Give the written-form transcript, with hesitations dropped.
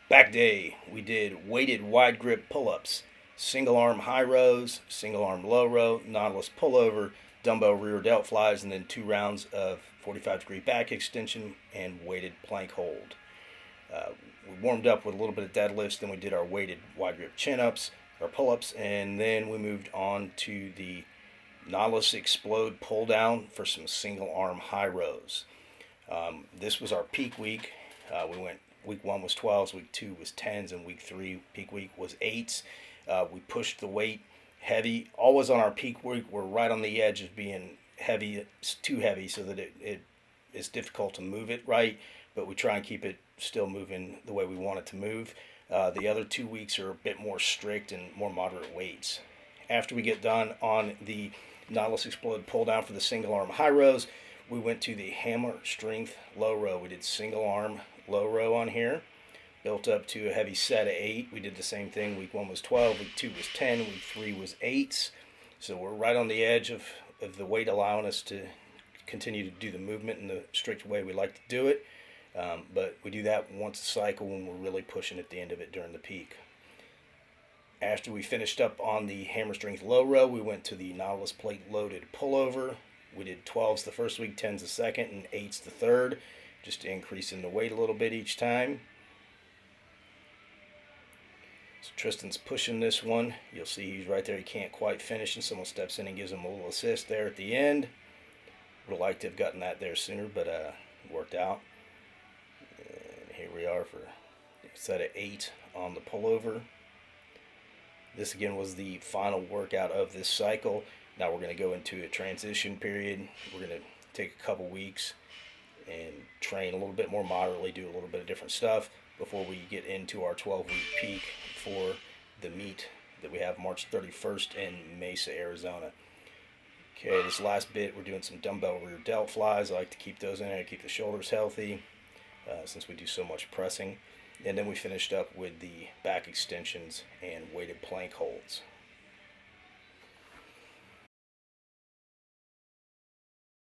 Back day, we did weighted wide grip pull-ups, single arm high rows, single arm low row, Nautilus pullover, dumbbell rear delt flies, and then 2 rounds of 45-degree back extension and weighted plank hold. Uh, we warmed up with a little bit of deadlifts, then we did our weighted wide grip chin-ups, our pull-ups, and then we moved on to the Nautilus explode pull down for some single arm high rows. This was our peak week. We went week 1 was 12s, week 2 was 10s, and week 3 peak week was 8s. We pushed the weight heavy. Always on our peak week, we're right on the edge of being heavy. It's too heavy so that it's difficult to move it right, but we try and keep it still moving the way we want it to move. The other 2 weeks are a bit more strict and more moderate weights. After we get done on the Nautilus Explode pull down for the single arm high rows, we went to the hammer strength low row. We did single arm low row on here, built up to a heavy set of 8. We did the same thing. Week 1 was 12, week 2 was 10, week 3 was 8s. So we're right on the edge of the weight allowing us to continue to do the movement in the strict way we like to do it. But we do that once a cycle when we're really pushing at the end of it during the peak. After we finished up on the hammer strength low row, we went to the Nautilus plate loaded pullover. We did 12s the first week, 10s the second, and 8s the third, just to increase in the weight a little bit each time. So Tristan's pushing this one. You'll see he's right there. He can't quite finish, and someone steps in and gives him a little assist there at the end. Would have liked to have gotten that there sooner, but it worked out. And here we are for a set of 8 on the pullover. This again was the final workout of this cycle. Now we're going to go into a transition period. We're going to take a couple weeks and train a little bit more moderately, do a little bit of different stuff before we get into our 12-week peak for the meet that we have March 31st in Mesa, Arizona. Okay, this last bit we're doing some dumbbell rear delt flies. I like to keep those in there, keep the shoulders healthy since we do so much pressing. And then we finished up with the back extensions and weighted plank holds.